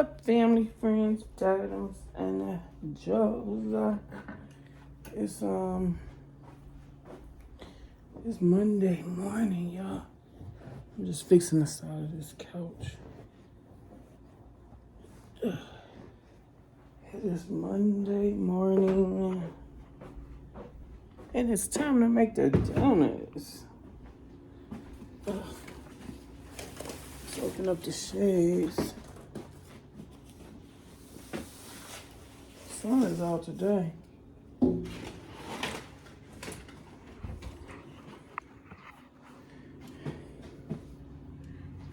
up, family, friends, Titans, and Joes? It's Monday morning, y'all. I'm just fixing the side of this couch. It is Monday morning, and it's time to make the donuts. Let's open up the shades. Sun is out today.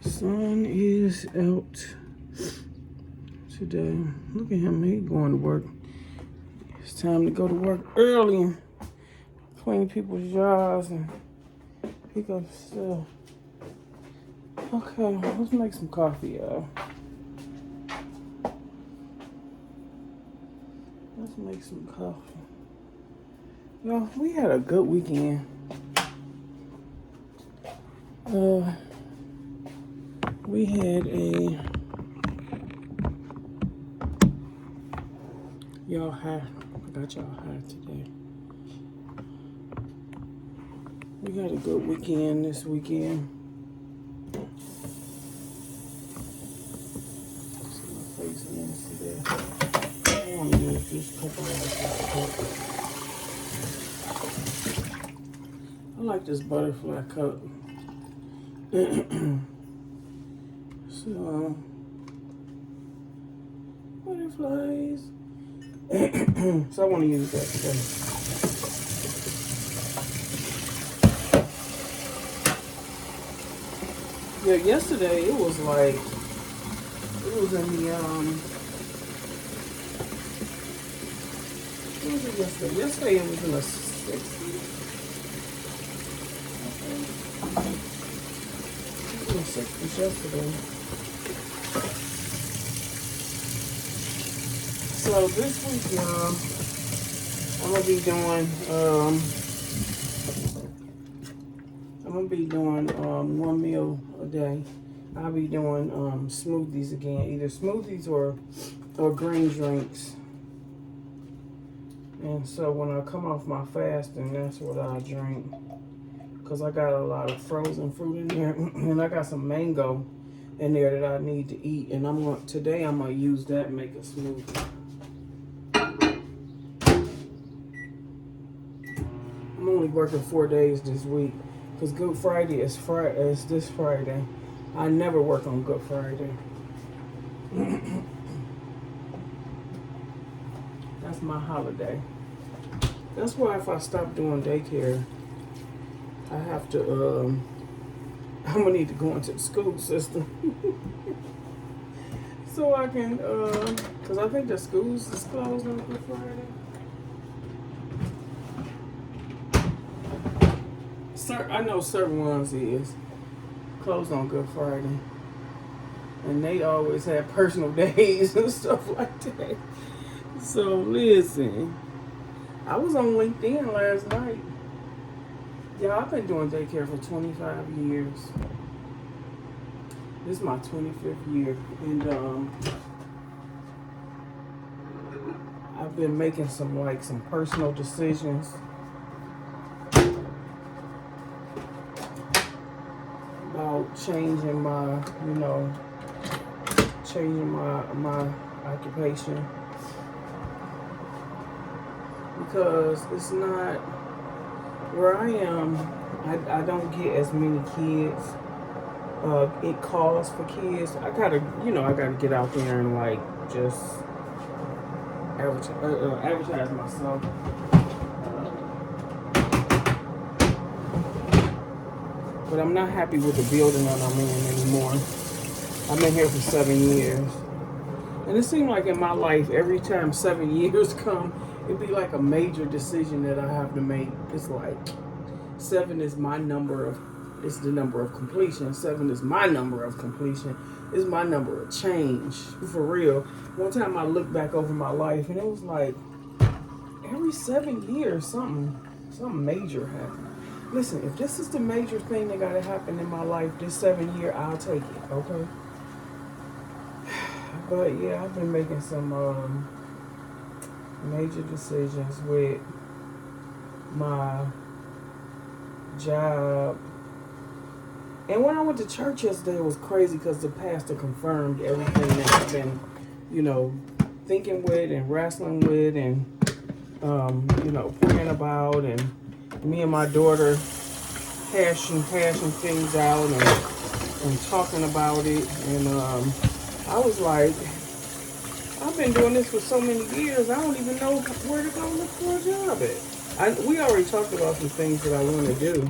Sun is out today. Look at him, he going to work. It's time to go to work early and clean people's jars and pick up stuff. Okay, let's make some coffee, y'all. Let's make some coffee. Y'all, we had a good weekend. We had y'all high. I got y'all high today. We had a good weekend this weekend. See my face in there. I want to use this cup. I like this butterfly cup. So, butterflies. So I want to use that today. Yeah, yesterday it was like, it was in the, what was it yesterday? Yesterday it was in the 60s. It was in the 60s yesterday. So this week, y'all, I'm gonna be doing one meal a day. I'll be doing smoothies again, either smoothies or green drinks. And so when I come off my fasting, that's what I drink. Cause I got a lot of frozen fruit in there, and I got some mango in there that I need to eat. And today I'm gonna use that and make a smoothie. I'm only working 4 days this week because Good Friday is this Friday. I never work on Good Friday. That's my holiday. That's why if I stop doing daycare, I have to, I'm gonna need to go into the school system. So I can, because I think the schools is closed on Good Friday. I know certain ones is closed on Good Friday. And they always have personal days and stuff like that. So listen, I was on LinkedIn last night. Yeah, I've been doing daycare for 25 years. This is my 25th year. And I've been making some personal decisions about changing my occupation, because it's not where I am. I don't get as many kids. It calls for kids. I gotta get out there and just advertise myself. But I'm not happy with the building that I'm in anymore. I've been here for 7 years. And it seemed like in my life, every time 7 years come, it'd be like a major decision that I have to make. It's like 7 is my number it's the number of completion. 7 is my number of completion. It's my number of change. For real. One time I looked back over my life and it was like every 7 years something major happened. Listen, if this is the major thing that gotta happen in my life this 7 year, I'll take it, okay? But yeah, I've been making some major decisions with my job. And when I went to church yesterday, it was crazy because the pastor confirmed everything that I've been, you know, thinking with and wrestling with and, praying about. And me and my daughter hashing things out and talking about it. And I was like, I've been doing this for so many years, I don't even know where to go look for a job at. We already talked about some things that I want to do,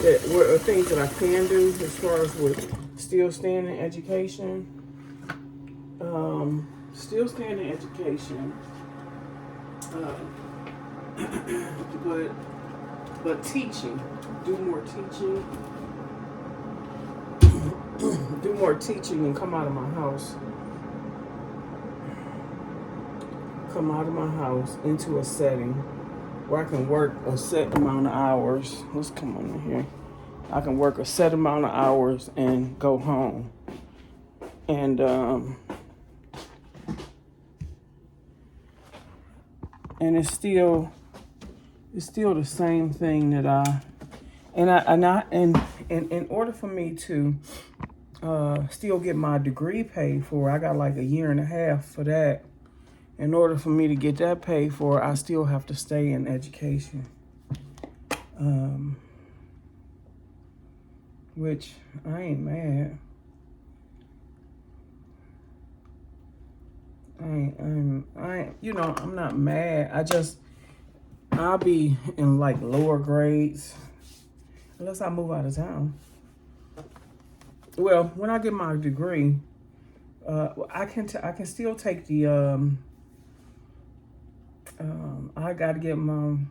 that were things that I can do as far as with still staying in education. Still staying in education. But teaching, do more teaching, do more teaching and come out of my house. Come out of my house into a setting where I can work a set amount of hours. Let's come on in here. I can work a set amount of hours and go home. And it's still the same thing that in order for me to still get my degree paid for, I got like a year and a half for that. In order for me to get that paid for, I still have to stay in education. Which I ain't mad. I'm not mad. I'll be in like lower grades unless I move out of town. Well, when I get my degree, I can still take the I got to get I'm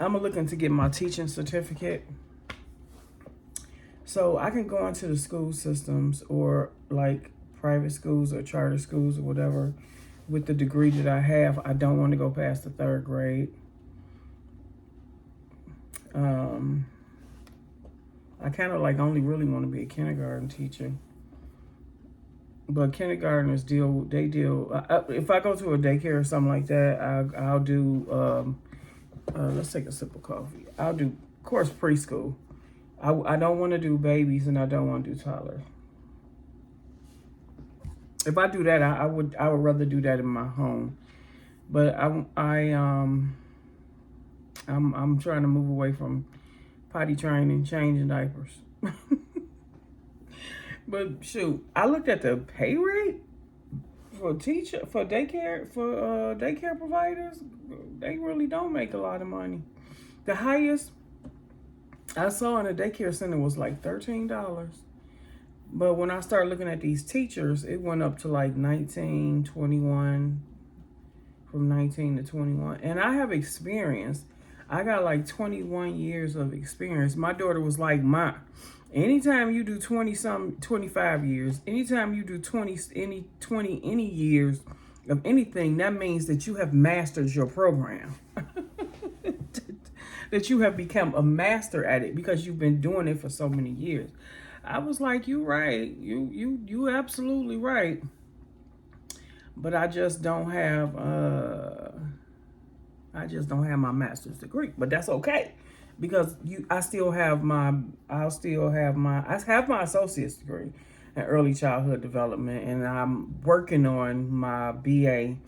looking to get my teaching certificate. So I can go into the school systems or like private schools or charter schools or whatever with the degree that I have. I don't want to go past the 3rd grade. I kind of like only really want to be a kindergarten teacher. But kindergartners deal, if I go to a daycare or something like that, I'll do, let's take a sip of coffee. I'll do, of course, preschool. I don't want to do babies and I don't want to do toddlers. If I do that, I would rather do that in my home. But I'm trying to move away from potty training, changing diapers. But shoot, I looked at the pay rate for daycare providers. They really don't make a lot of money. The highest I saw in a daycare center was like $13. But when I started looking at these teachers, it went up to like 19, 21, from 19 to 21. And I have experience. I got like 21 years of experience. My daughter was like, "Ma, anytime you do 25 years, anytime you do 20 years of anything, that means that you have mastered your program." That you have become a master at it because you've been doing it for so many years. I was like, "You right. You absolutely right." But I just don't have my master's degree. But that's okay. Because I have my associate's degree in early childhood development, and I'm working on my BA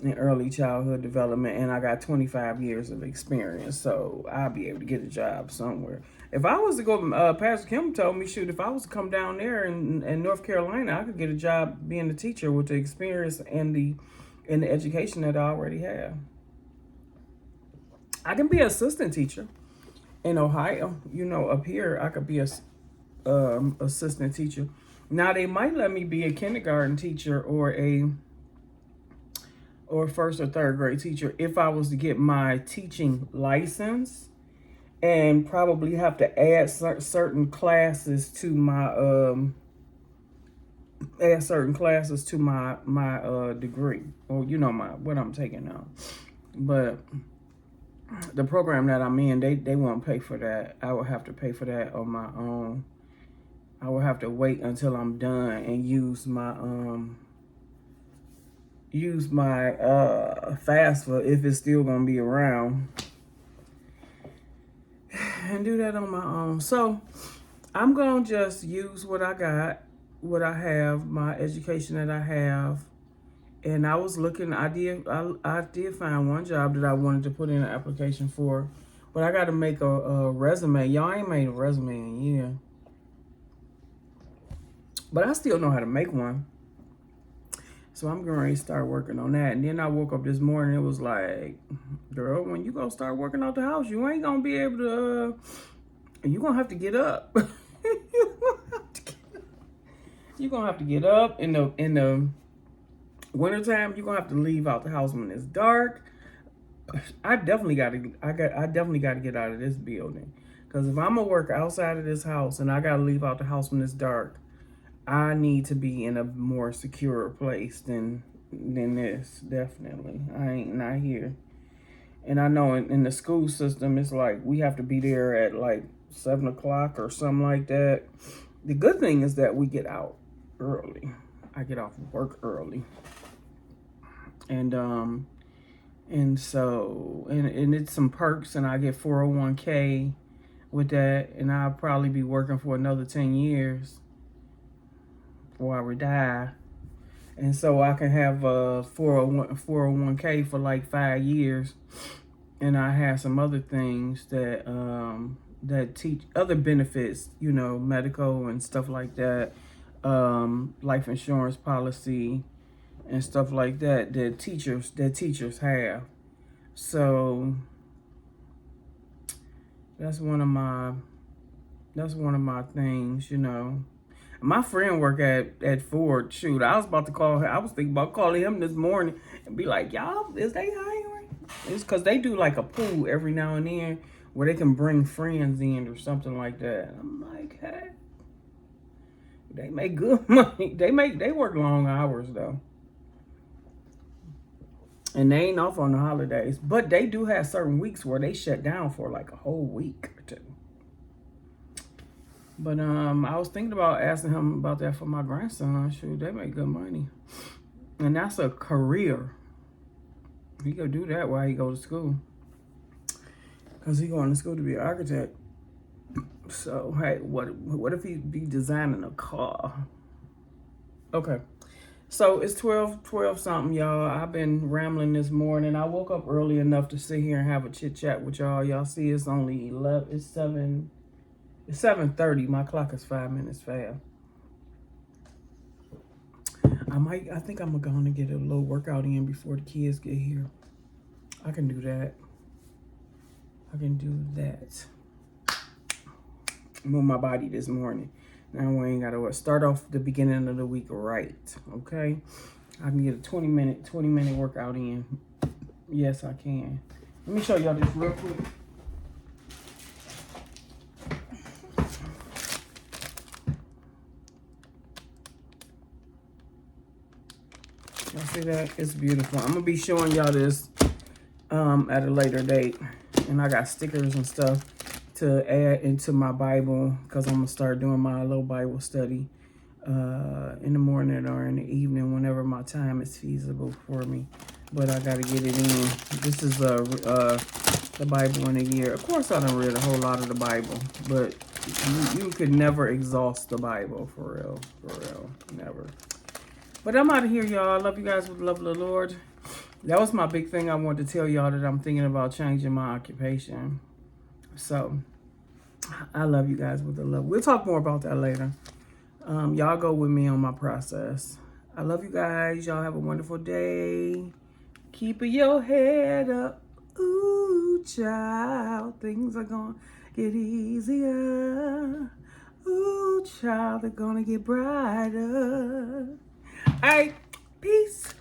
in early childhood development, and I got 25 years of experience, so I'll be able to get a job somewhere. If I was to go, Pastor Kim told me, shoot, if I was to come down there in North Carolina, I could get a job being a teacher with the experience and the education that I already have. I can be an assistant teacher. In Ohio, up here, I could be a assistant teacher. Now they might let me be a kindergarten teacher or a 1st or 3rd grade teacher if I was to get my teaching license, and probably have to add certain classes to my degree, or what I'm taking now. But the program that I'm in, they won't pay for that. I will have to pay for that on my own. I will have to wait until I'm done and use my FAFSA if it's still gonna be around, and do that on my own. So I'm gonna just use what I got, what I have, my education that I have. And I was looking, I did find one job that I wanted to put in an application for, but I got to make a resume. Y'all ain't made a resume in a year, but I still know how to make one. So I'm going to start working on that. And then I woke up this morning, it was like, girl, when you go start working out the house, you ain't going to be able to, you're going to have to get up. You're going to have to get up in the wintertime. You're going to have to leave out the house when it's dark. I definitely got to get out of this building. Because if I'm going to work outside of this house and I got to leave out the house when it's dark, I need to be in a more secure place than this, definitely. I ain't not here. And I know in the school system, it's like we have to be there at like 7 o'clock or something like that. The good thing is that we get out early. I get off of work early. And so it's some perks, and I get 401k with that, and I'll probably be working for another 10 years before I retire. And so I can have a 401k for like 5 years, and I have some other things that that teach other benefits, you know, medical and stuff like that, life insurance policy and stuff like that that teachers have. So that's one of my things, you know. My friend work at Ford. Shoot, I was about to call her. I was thinking about calling him this morning and be like, y'all, is they hiring? It's because they do like a pool every now and then where they can bring friends in or something like that. I'm like, hey, they make good money. They work long hours though. And they ain't off on the holidays. But they do have certain weeks where they shut down for like a whole week or two. But I was thinking about asking him about that for my grandson. Shoot, they make good money. And that's a career. He go do that while he go to school. Because he going to school to be an architect. So, hey, what if he be designing a car? Okay. So, it's 12 something, y'all. I've been rambling this morning. I woke up early enough to sit here and have a chit-chat with y'all. Y'all see it's only 11. It's 7:30. My clock is 5 minutes fast. I think I'm going to get a little workout in before the kids get here. I can do that. Move my body this morning. Now we ain't got to start off the beginning of the week right, okay? I can get a 20 minute workout in. Yes, I can. Let me show y'all this real quick. Y'all see that? It's beautiful. I'm gonna be showing y'all this at a later date. And I got stickers and stuff to add into my Bible, because I'm gonna start doing my little Bible study in the morning or in the evening, whenever my time is feasible for me. But I gotta get it in. This is the Bible in a year. Of course, I done read a whole lot of the Bible, but you could never exhaust the Bible, for real, never. But I'm out of here, y'all. I love you guys with the love of the Lord. That was my big thing I wanted to tell y'all, that I'm thinking about changing my occupation. So, I love you guys with the love. We'll talk more about that later. Y'all go with me on my process. I love you guys. Y'all have a wonderful day. Keep your head up. Ooh, child. Things are going to get easier. Ooh, child. They're going to get brighter. All right. Peace.